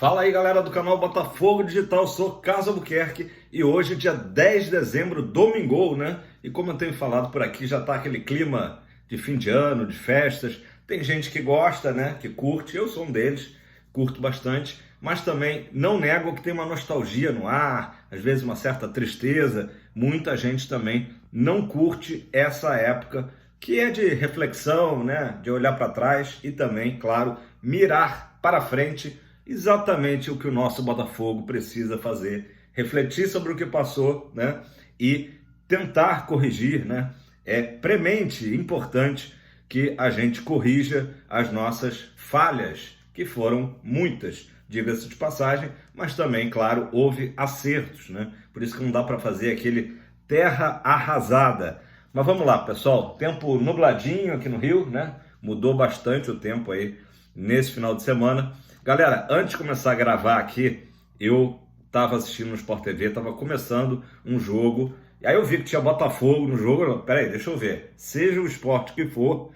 Fala aí, galera do canal Botafogo Digital, sou Carlos Albuquerque e hoje, dia 10 de dezembro, domingou, né? E como eu tenho falado por aqui, já tá aquele clima de fim de ano, de festas. Tem gente que gosta, né? Que curte, eu sou um deles, curto bastante, mas também não nego que tem uma nostalgia no ar, às vezes uma certa tristeza. Muita gente também não curte essa época que é de reflexão, né? De olhar para trás e também, claro, mirar para frente. Exatamente o que o nosso Botafogo precisa fazer, refletir sobre o que passou, né? E tentar corrigir, né? É premente, importante que a gente corrija as nossas falhas, que foram muitas, diga-se de passagem, mas também, claro, houve acertos, né? Por isso que não dá para fazer aquele terra arrasada. Mas vamos lá, pessoal, tempo nubladinho aqui no Rio, né? Mudou bastante o tempo aí nesse final de semana. Galera, antes de começar a gravar aqui, eu estava assistindo no Sport TV, estava começando um jogo, e aí eu vi que tinha Botafogo no jogo. Peraí, deixa eu ver, seja o esporte que for,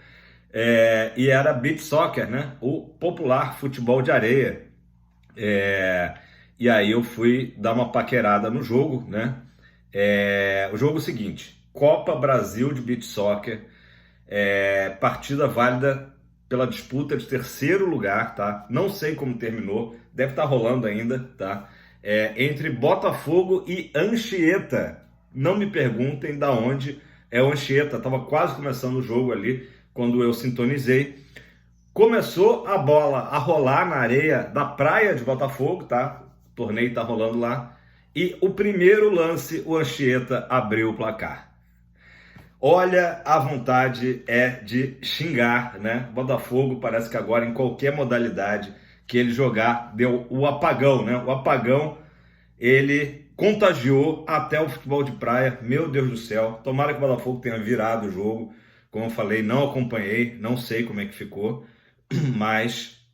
e era beach soccer, né? O popular futebol de areia. E aí eu fui dar uma paquerada no jogo, né? O jogo é o seguinte: Copa Brasil de Beach Soccer, partida válida pela disputa de terceiro lugar, tá? Não sei como terminou, deve estar rolando ainda, tá? Entre Botafogo e Anchieta. Não me perguntem da onde é o Anchieta, tava quase começando o jogo ali quando eu sintonizei. Começou a bola a rolar na areia da praia de Botafogo, tá? O torneio tá rolando lá. E o primeiro lance, o Anchieta abriu o placar. Olha, a vontade é de xingar, né? Botafogo parece que agora, em qualquer modalidade que ele jogar, deu o apagão, né? O apagão, ele contagiou até o futebol de praia. Meu Deus do céu, tomara que o Botafogo tenha virado o jogo. Como eu falei, não acompanhei, não sei como é que ficou, mas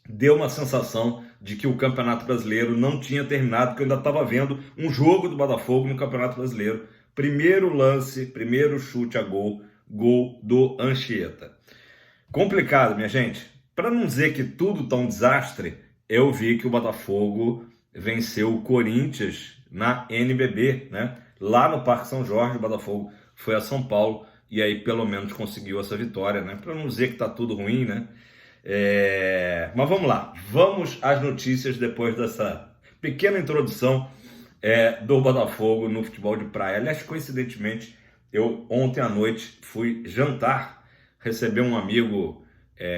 deu uma sensação de que o Campeonato Brasileiro não tinha terminado, porque eu ainda estava vendo um jogo do Botafogo no Campeonato Brasileiro. Primeiro lance, primeiro chute a gol, gol do Anchieta. Complicado, minha gente. Para não dizer que tudo tá um desastre, eu vi que o Botafogo venceu o Corinthians na NBB, né? Lá no Parque São Jorge, o Botafogo foi a São Paulo e aí pelo menos conseguiu essa vitória, né? Para não dizer que tá tudo ruim, né? Mas vamos lá, vamos às notícias depois dessa pequena introdução do Botafogo no futebol de praia. Aliás, coincidentemente, eu ontem à noite fui jantar, receber um amigo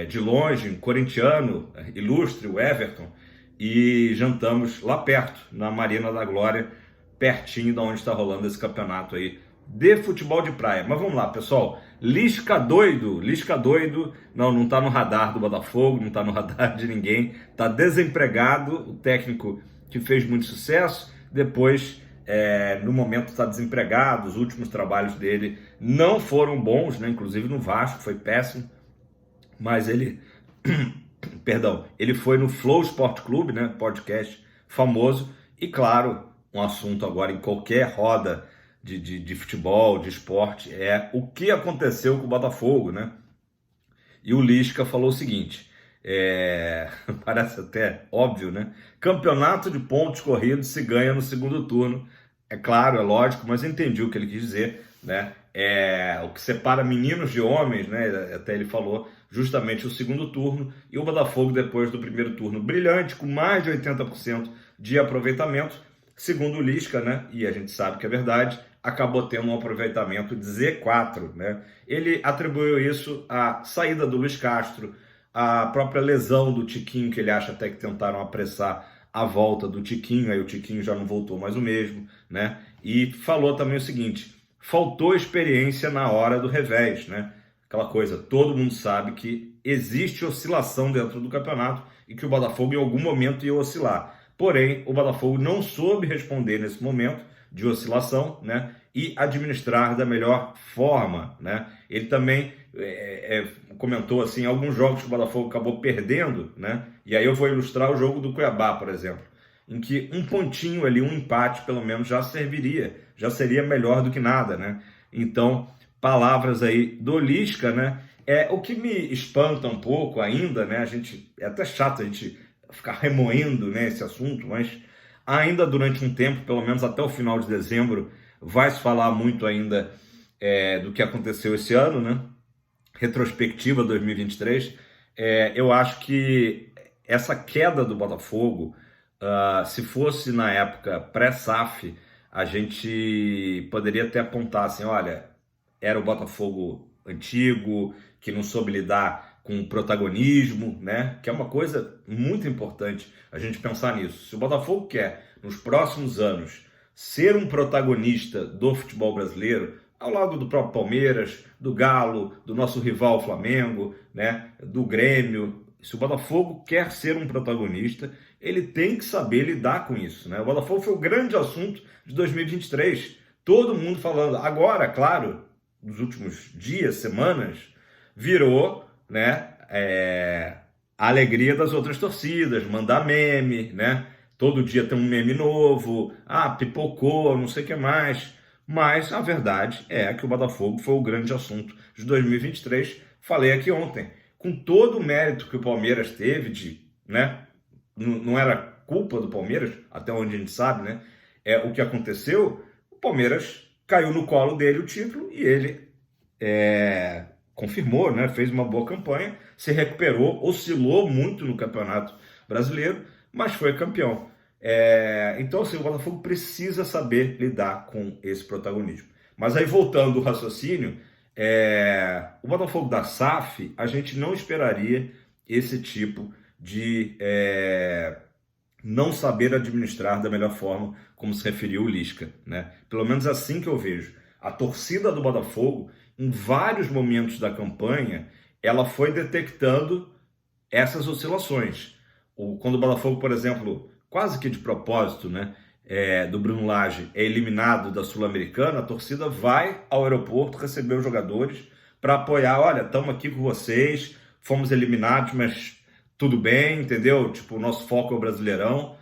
de longe, um corintiano ilustre, o Everton, e jantamos lá perto, na Marina da Glória, pertinho de onde está rolando esse campeonato aí de futebol de praia. Mas vamos lá, pessoal. Lisca doido, não tá no radar do Botafogo, não tá no radar de ninguém, tá desempregado, o técnico que fez muito sucesso, depois, no momento está desempregado. Os últimos trabalhos dele não foram bons, né? Inclusive no Vasco foi péssimo, mas ele, perdão, ele foi no Flow Sport Clube, né? Podcast famoso, e claro, um assunto agora em qualquer roda de futebol, de esporte, é o que aconteceu com o Botafogo, né? E o Lisca falou o seguinte, parece até óbvio, né? Campeonato de pontos corridos se ganha no segundo turno. É claro, é lógico, mas entendi o que ele quis dizer, né? O que separa meninos de homens, né? Até ele falou justamente o segundo turno, e o Botafogo, depois do primeiro turno brilhante, com mais de 80% de aproveitamento, segundo o Lisca, né? E a gente sabe que é verdade, acabou tendo um aproveitamento de Z4, né? Ele atribuiu isso à saída do Luiz Castro, a própria lesão do Tiquinho, que ele acha até que tentaram apressar a volta do Tiquinho, aí o Tiquinho já não voltou mais o mesmo, né? E falou também o seguinte: faltou experiência na hora do revés, né? Aquela coisa, todo mundo sabe que existe oscilação dentro do campeonato e que o Botafogo em algum momento ia oscilar. Porém, o Botafogo não soube responder nesse momento de oscilação, né? E administrar da melhor forma, né? Ele também comentou assim, alguns jogos que o Botafogo acabou perdendo, né? E aí eu vou ilustrar o jogo do Cuiabá, por exemplo, em que um pontinho ali, um empate pelo menos já serviria, já seria melhor do que nada, né? Então, palavras aí do Lisca, né? O que me espanta um pouco ainda, né? É até chato a gente ficar remoendo, né, esse assunto, mas ainda durante um tempo, pelo menos até o final de dezembro, vai se falar muito ainda do que aconteceu esse ano, né? Retrospectiva 2023. Eu acho que essa queda do Botafogo, se fosse na época pré-SAF, a gente poderia até apontar assim, olha, era o Botafogo antigo, que não soube lidar com o protagonismo, né? Que é uma coisa muito importante a gente pensar nisso. Se o Botafogo quer, nos próximos anos, ser um protagonista do futebol brasileiro, ao lado do próprio Palmeiras, do Galo, do nosso rival Flamengo, né? Do Grêmio, se o Botafogo quer ser um protagonista, ele tem que saber lidar com isso, né? O Botafogo foi o grande assunto de 2023. Todo mundo falando. Agora, claro, nos últimos dias, semanas, virou, né, a alegria das outras torcidas, mandar meme, né? Todo dia tem um meme novo, pipocou, não sei o que mais. Mas a verdade é que o Botafogo foi o grande assunto de 2023. Falei aqui ontem, com todo o mérito que o Palmeiras teve né? Não era culpa do Palmeiras, até onde a gente sabe, né? O que aconteceu, o Palmeiras caiu no colo dele o título e ele confirmou, né? Fez uma boa campanha, se recuperou, oscilou muito no Campeonato Brasileiro, mas foi campeão. Então, assim, o Botafogo precisa saber lidar com esse protagonismo. Mas aí, voltando ao raciocínio, o Botafogo da SAF, a gente não esperaria esse tipo de não saber administrar da melhor forma, como se referiu o Lisca, né? Pelo menos assim que eu vejo. A torcida do Botafogo, em vários momentos da campanha, ela foi detectando essas oscilações. Quando o Botafogo, por exemplo, quase que de propósito, né, do Bruno Lage, é eliminado da Sul-Americana, a torcida vai ao aeroporto receber os jogadores para apoiar. Olha, estamos aqui com vocês, fomos eliminados, mas tudo bem, entendeu? Tipo, o nosso foco é o Brasileirão.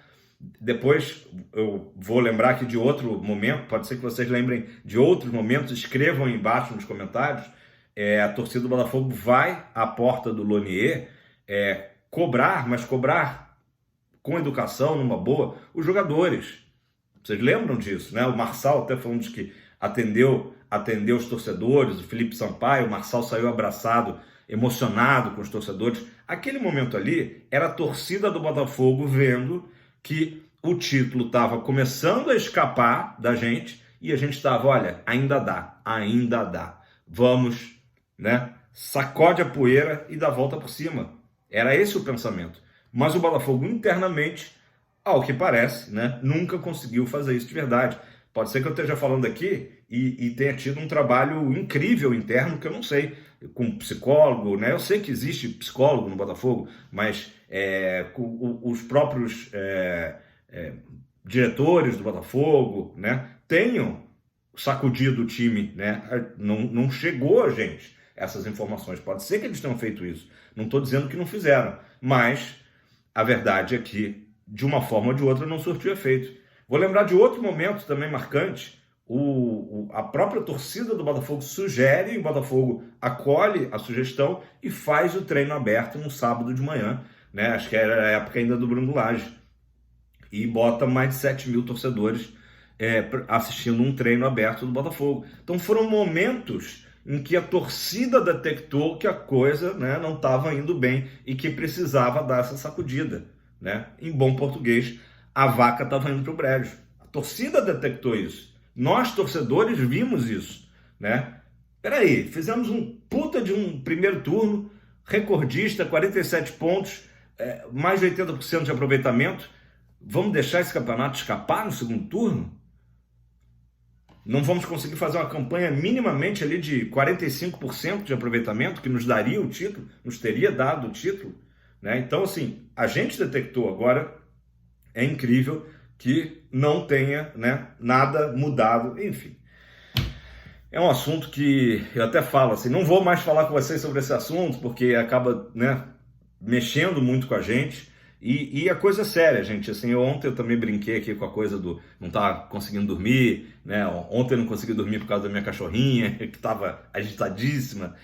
Depois eu vou lembrar aqui de outro momento, pode ser que vocês lembrem de outros momentos, escrevam aí embaixo nos comentários. A torcida do Botafogo vai à porta do Lonier cobrar, mas cobrar com educação, numa boa, os jogadores. Vocês lembram disso, né? O Marçal até falando de que atendeu os torcedores, o Felipe Sampaio, o Marçal saiu abraçado, emocionado com os torcedores. Aquele momento ali era a torcida do Botafogo vendo que o título estava começando a escapar da gente e a gente estava, olha, ainda dá. Vamos, né? Sacode a poeira e dá a volta por cima. Era esse o pensamento. Mas o Botafogo internamente, ao que parece, né, nunca conseguiu fazer isso de verdade. Pode ser que eu esteja falando aqui e tenha tido um trabalho incrível interno, que eu não sei, com psicólogo, né? Eu sei que existe psicólogo no Botafogo, mas os próprios diretores do Botafogo, né, tenham sacudido o time, né? Não chegou a gente essas informações. Pode ser que eles tenham feito isso. Não estou dizendo que não fizeram, mas a verdade é que, de uma forma ou de outra, não surtiu efeito. Vou lembrar de outro momento também marcante. A própria torcida do Botafogo sugere, o Botafogo acolhe a sugestão e faz o treino aberto no sábado de manhã, né? Acho que era a época ainda do Bruno Lage. E bota mais de 7 mil torcedores assistindo um treino aberto do Botafogo. Então foram momentos em que a torcida detectou que a coisa, né, não estava indo bem e que precisava dar essa sacudida, né? Em bom português, a vaca estava indo para o brejo. A torcida detectou isso. Nós, torcedores, vimos isso, né? Peraí, fizemos um puta de um primeiro turno, recordista, 47 pontos, mais de 80% de aproveitamento. Vamos deixar esse campeonato escapar no segundo turno? Não vamos conseguir fazer uma campanha minimamente ali de 45% de aproveitamento, que nos daria o título, nos teria dado o título, né? Então, assim, a gente detectou agora, é incrível que não tenha, né, nada mudado, enfim. É um assunto que eu até falo assim, não vou mais falar com vocês sobre esse assunto, porque acaba, né, mexendo muito com a gente. E a coisa é séria, gente. Assim, ontem eu também brinquei aqui com a coisa do não estar conseguindo dormir, né? Ontem eu não consegui dormir por causa da minha cachorrinha, que estava agitadíssima.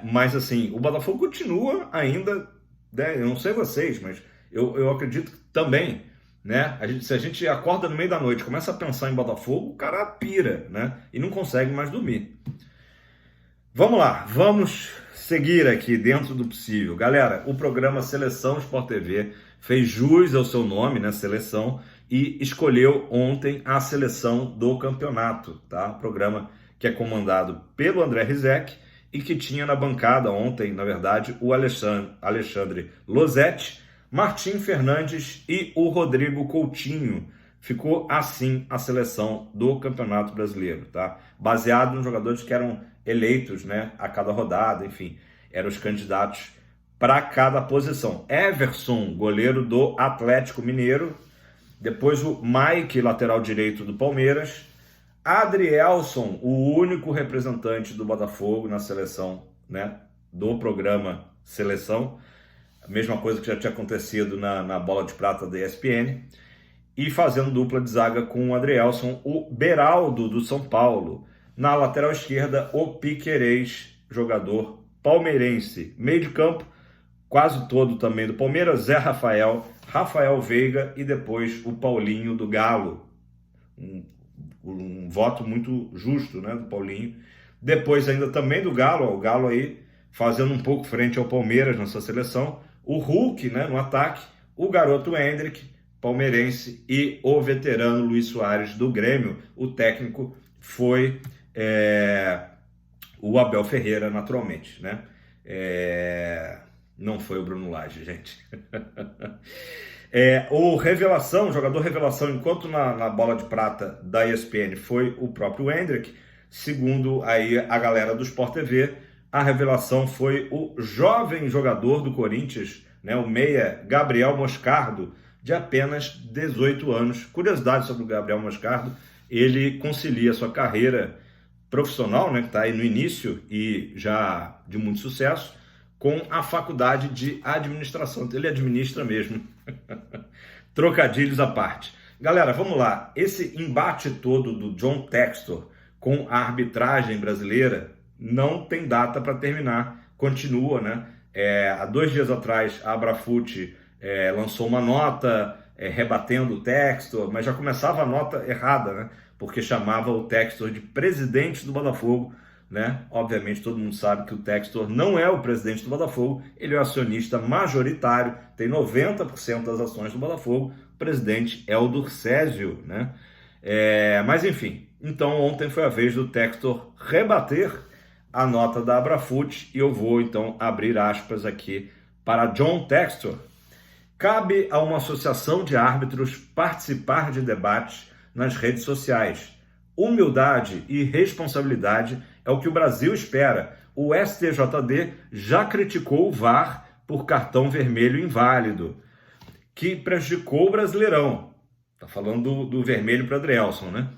Mas assim, o Botafogo continua ainda, né? Eu não sei vocês, mas Eu acredito que também, né? Se a gente acorda no meio da noite, começa a pensar em Botafogo, o cara pira, né? E não consegue mais dormir. Vamos lá, vamos seguir aqui dentro do possível. Galera, o programa Seleção Sport TV fez jus ao seu nome, né? Seleção, e escolheu ontem a seleção do campeonato, tá? Programa que é comandado pelo André Rizek e que tinha na bancada ontem, na verdade, o Alexandre Losetti, Martim Fernandes e o Rodrigo Coutinho. Ficou assim a seleção do Campeonato Brasileiro, tá? Baseado nos jogadores que eram eleitos, né, a cada rodada, enfim, eram os candidatos para cada posição. Everson, goleiro do Atlético Mineiro, depois o Mike, lateral direito do Palmeiras, Adrielson, o único representante do Botafogo na seleção, né, do programa Seleção, a mesma coisa que já tinha acontecido na Bola de Prata da ESPN, e fazendo dupla de zaga com o Adrielson, o Beraldo do São Paulo. Na lateral esquerda, o Piquerez, jogador palmeirense. Meio de campo, quase todo também do Palmeiras, Zé Rafael, Rafael Veiga e depois o Paulinho do Galo. Um voto muito justo, né, do Paulinho. Depois ainda também do Galo, o Galo aí fazendo um pouco frente ao Palmeiras nessa seleção. O Hulk, né, no ataque, o garoto Hendrick, palmeirense, e o veterano Luiz Soares do Grêmio. O técnico foi o Abel Ferreira, naturalmente, né? Não foi o Bruno Lage, gente. O revelação, jogador revelação, enquanto na Bola de Prata da ESPN foi o próprio Hendrick, segundo aí a galera do Sport TV, a revelação foi o jovem jogador do Corinthians, né, o meia Gabriel Moscardo, de apenas 18 anos. Curiosidade sobre o Gabriel Moscardo, ele concilia sua carreira profissional, né, que está aí no início e já de muito sucesso, com a faculdade de administração. Ele administra mesmo. Trocadilhos à parte. Galera, vamos lá. Esse embate todo do John Textor com a arbitragem brasileira não tem data para terminar. Continua, né? Há 2 dias atrás, a Abrafute lançou uma nota rebatendo o Textor, mas já começava a nota errada, né? Porque chamava o Textor de presidente do Botafogo, né? Obviamente todo mundo sabe que o Textor não é o presidente do Botafogo, ele é o acionista majoritário, tem 90% das ações do Botafogo, o presidente é o Durcésio, né? Mas enfim, então ontem foi a vez do Textor rebater a nota da Abrafute e eu vou então abrir aspas aqui para John Textor. Cabe a uma associação de árbitros participar de debates nas redes sociais. Humildade e responsabilidade é o que o Brasil espera. O STJD já criticou o VAR por cartão vermelho inválido, que prejudicou o Brasileirão. Está falando do vermelho para Adrielson, né?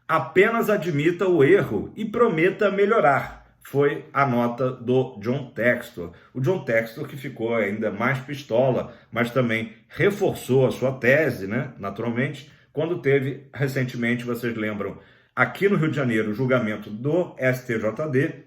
Apenas admita o erro e prometa melhorar. Foi a nota do John Textor. O John Textor que ficou ainda mais pistola, mas também reforçou a sua tese, né? Naturalmente, quando teve recentemente, vocês lembram, aqui no Rio de Janeiro, o julgamento do STJD,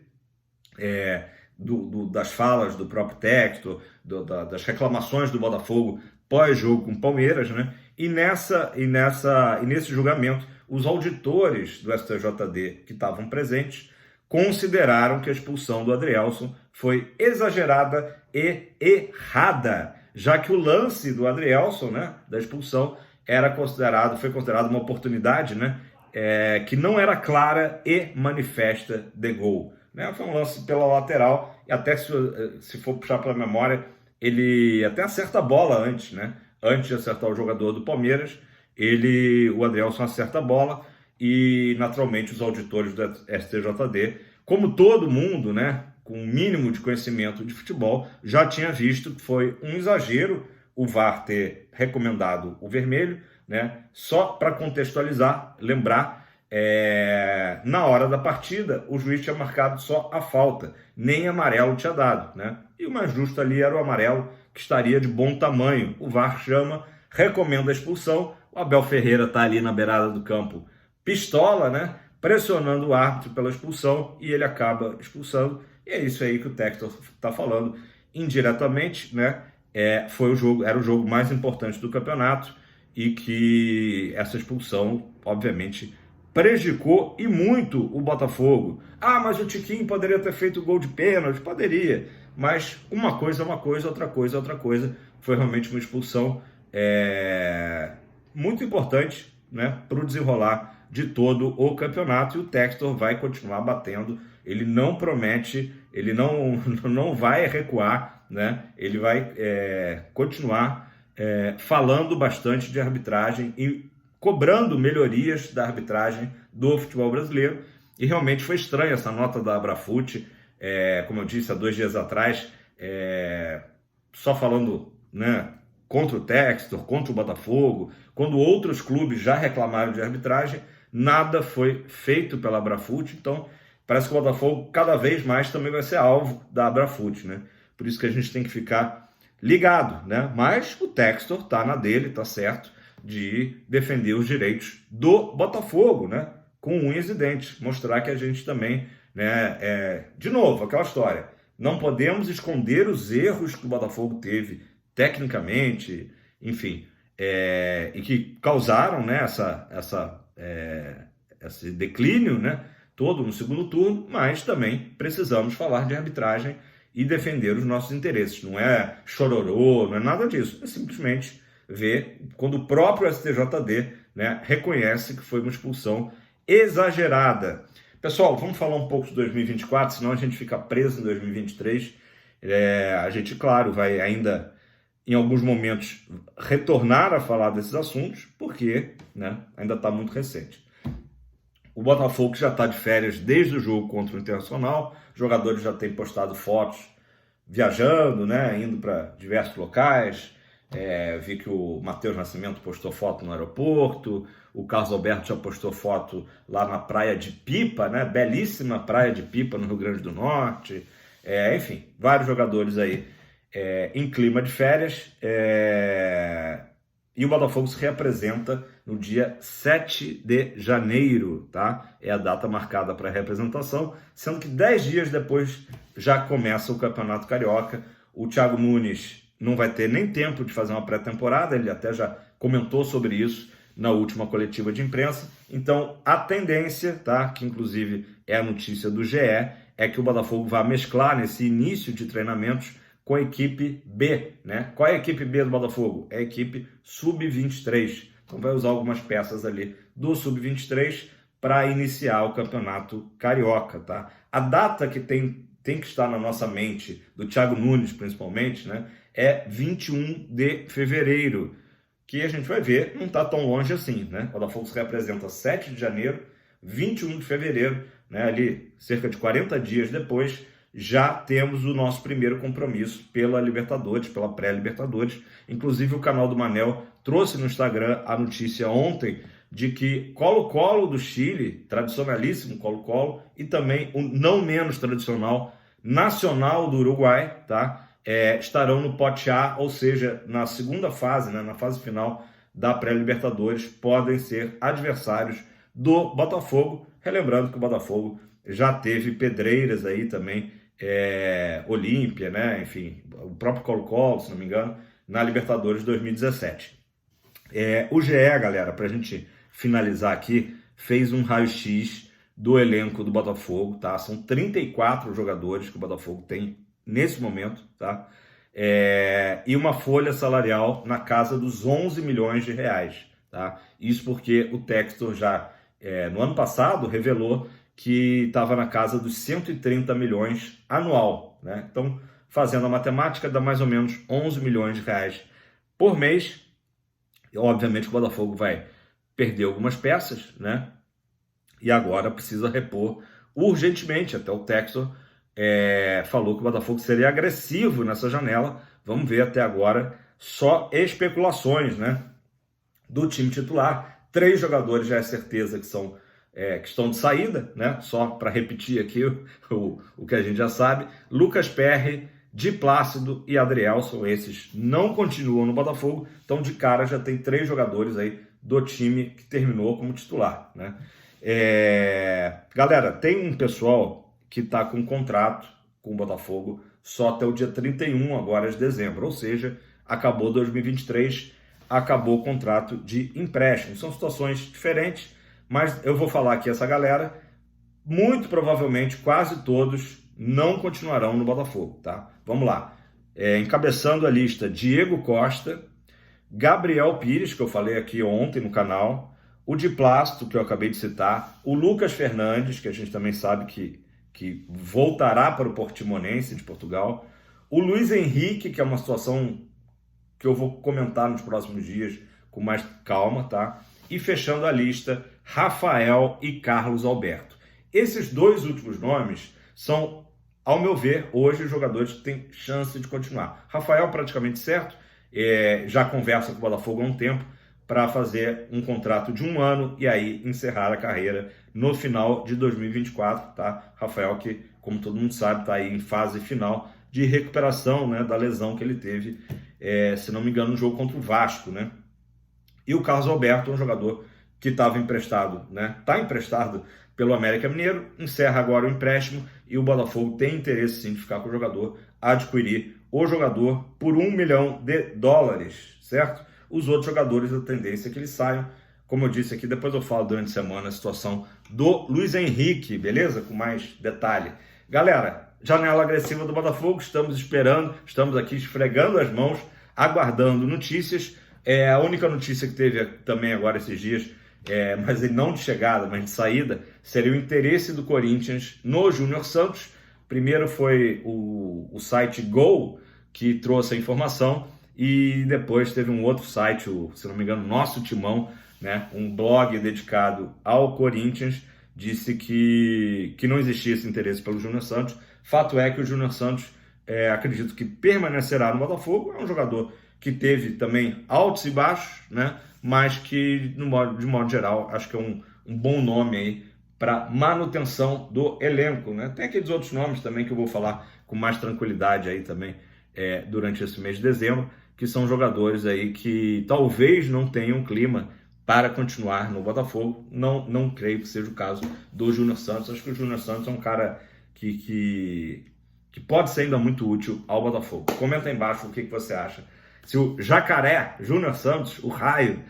das falas do próprio Textor, das reclamações do Botafogo pós-jogo com o Palmeiras, né? E nesse julgamento, os auditores do STJD que estavam presentes consideraram que a expulsão do Adrielson foi exagerada e errada, já que o lance do Adrielson, né, da expulsão, foi considerado uma oportunidade, né, que não era clara e manifesta de gol. Né? Foi um lance pela lateral, e até se for puxar pela memória, ele até acerta a bola antes, né? Antes de acertar o jogador do Palmeiras, o Adrielson acerta a bola, e naturalmente os auditores do STJD, como todo mundo, né, com um mínimo de conhecimento de futebol, já tinha visto que foi um exagero o VAR ter recomendado o vermelho, né? Só para contextualizar, lembrar, na hora da partida o juiz tinha marcado só a falta, nem amarelo tinha dado, né? E o mais justo ali era o amarelo, que estaria de bom tamanho. O VAR chama, recomenda a expulsão, o Abel Ferreira está ali na beirada do campo, pistola, né? Pressionando o árbitro pela expulsão, e ele acaba expulsando. E é isso aí que o Textor está falando indiretamente, né? era o jogo mais importante do campeonato e que essa expulsão, obviamente, prejudicou e muito o Botafogo. Ah, mas o Tiquinho poderia ter feito gol de pênalti? Poderia, mas uma coisa é uma coisa, outra coisa é outra coisa. Foi realmente uma expulsão muito importante, né, para o desenrolar de todo o campeonato, e o Textor vai continuar batendo. Ele não promete, ele não vai recuar, né? Ele vai continuar falando bastante de arbitragem e cobrando melhorias da arbitragem do futebol brasileiro. E realmente foi estranha essa nota da Abrafut, como eu disse há 2 dias atrás, só falando, né, contra o Textor, contra o Botafogo, quando outros clubes já reclamaram de arbitragem, nada foi feito pela Abrafut. Então parece que o Botafogo cada vez mais também vai ser alvo da Abrafut, né? Por isso que a gente tem que ficar ligado, né? Mas o Textor tá na dele, tá certo, de defender os direitos do Botafogo, né? Com unhas e dentes, mostrar que a gente também, né? De novo, aquela história, não podemos esconder os erros que o Botafogo teve tecnicamente, enfim, e que causaram, né, esse declínio, né, todo no segundo turno, mas também precisamos falar de arbitragem e defender os nossos interesses. Não é chororô, não é nada disso. É simplesmente ver quando o próprio STJD, né, reconhece que foi uma expulsão exagerada. Pessoal, vamos falar um pouco de 2024, senão a gente fica preso em 2023. A gente, claro, vai ainda, em alguns momentos, retornar a falar desses assuntos, porque, né, ainda está muito recente. O Botafogo já está de férias desde o jogo contra o Internacional, os jogadores já têm postado fotos viajando, né, indo para diversos locais. Vi que o Matheus Nascimento postou foto no aeroporto, o Carlos Alberto já postou foto lá na praia de Pipa, né, belíssima praia de Pipa no Rio Grande do Norte. Enfim, vários jogadores aí em clima de férias. E o Botafogo se reapresenta no dia 7 de janeiro, tá? É a data marcada para a reapresentação, sendo que 10 dias depois já começa o Campeonato Carioca. O Thiago Nunes não vai ter nem tempo de fazer uma pré-temporada, ele até já comentou sobre isso na última coletiva de imprensa. Então, a tendência, tá? Que inclusive é a notícia do GE, é que o Botafogo vai mesclar nesse início de treinamentos com a equipe B, né? Qual é a equipe B do Botafogo? É a equipe Sub-23. Então vai usar algumas peças ali do Sub-23 para iniciar o Campeonato Carioca, tá? A data que tem que estar na nossa mente, do Thiago Nunes principalmente, né? É 21 de fevereiro, que a gente vai ver, não está tão longe assim, né? O Botafogo se representa 7 de janeiro, 21 de fevereiro, né? Ali cerca de 40 dias depois, já temos o nosso primeiro compromisso pela Libertadores, pela pré-Libertadores. Inclusive o canal do Manel trouxe no Instagram a notícia ontem de que Colo-Colo do Chile, tradicionalíssimo Colo-Colo, e também o não menos tradicional Nacional do Uruguai, tá? Estarão no pote A, ou seja, na segunda fase, né, na fase final da pré-Libertadores, podem ser adversários do Botafogo. Relembrando que o Botafogo já teve pedreiras aí também, Olímpia, né? Enfim, o próprio Colo-Colo, se não me engano, na Libertadores 2017. O GE, galera, para a gente finalizar aqui, fez um raio-x do elenco do Botafogo, tá? São 34 jogadores que o Botafogo tem nesse momento, tá? E uma folha salarial na casa dos 11 milhões de reais, tá? Isso porque o Textor já, no ano passado, revelou que estava na casa dos 130 milhões anual, né? Então, fazendo a matemática, dá mais ou menos 11 milhões de reais por mês. E, obviamente, o Botafogo vai perder algumas peças, né? E agora precisa repor urgentemente. Até o Textor falou que o Botafogo seria agressivo nessa janela. Vamos ver, até agora só especulações, né, do time titular. 3 jogadores já é certeza que são que estão de saída, né? Só para repetir aqui o que a gente já sabe: Lucas Perry, Di Plácido e Adrielson. Esses não continuam no Botafogo, então de cara já tem 3 jogadores aí do time que terminou como titular, né? Galera, tem um pessoal que está com contrato com o Botafogo só até o dia 31 agora de dezembro, ou seja, acabou 2023, acabou o contrato de empréstimo. São situações diferentes, mas eu vou falar aqui essa galera, muito provavelmente quase todos não continuarão no Botafogo, tá? Vamos lá. Encabeçando a lista, Diego Costa, Gabriel Pires, que eu falei aqui ontem no canal, o Di Plácido, que eu acabei de citar, o Lucas Fernandes, que a gente também sabe que voltará para o Portimonense de Portugal, o Luiz Henrique, que é uma situação que eu vou comentar nos próximos dias com mais calma, tá? E fechando a lista, Rafael e Carlos Alberto. Esses dois últimos nomes são, ao meu ver, hoje os jogadores que têm chance de continuar. Rafael praticamente certo, já conversa com o Botafogo há um tempo para fazer um contrato de 1 ano e aí encerrar a carreira no final de 2024, tá? Rafael que, como todo mundo sabe, está aí em fase final de recuperação, né, da lesão que ele teve, se não me engano, no jogo contra o Vasco, né? E o Carlos Alberto é um jogador que estava emprestado, né? Está emprestado pelo América Mineiro, encerra agora o empréstimo e o Botafogo tem interesse sim de ficar com o jogador, adquirir o jogador por $1 milhão, certo? Os outros jogadores, a tendência é que eles saiam. Como eu disse aqui, depois eu falo durante a semana a situação do Luiz Henrique, beleza? Com mais detalhe. Galera, janela agressiva do Botafogo, estamos esperando, estamos aqui esfregando as mãos, aguardando notícias. A única notícia que teve também agora esses dias, mas não de chegada, mas de saída, seria o interesse do Corinthians no Júnior Santos. Primeiro foi o site Gol que trouxe a informação e depois teve um outro site, se não me engano, Nosso Timão, né, um blog dedicado ao Corinthians, disse que não existia esse interesse pelo Júnior Santos. Fato é que o Júnior Santos, acredito que permanecerá no Botafogo. É um jogador que teve também altos e baixos, né, mas que, de modo geral, acho que é um bom nome aí para manutenção do elenco, né? Tem aqueles outros nomes também que eu vou falar com mais tranquilidade aí também durante esse mês de dezembro, que são jogadores aí que talvez não tenham clima para continuar no Botafogo. Não creio que seja o caso do Júnior Santos. Acho que o Júnior Santos é um cara que pode ser ainda muito útil ao Botafogo. Comenta aí embaixo o que você acha. Se o Jacaré, Júnior Santos, o Raio,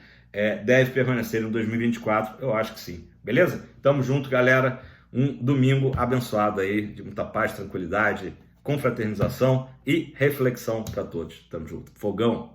deve permanecer em 2024, eu acho que sim. Beleza? Tamo junto, galera. Um domingo abençoado aí, de muita paz, tranquilidade, confraternização e reflexão para todos. Tamo junto. Fogão!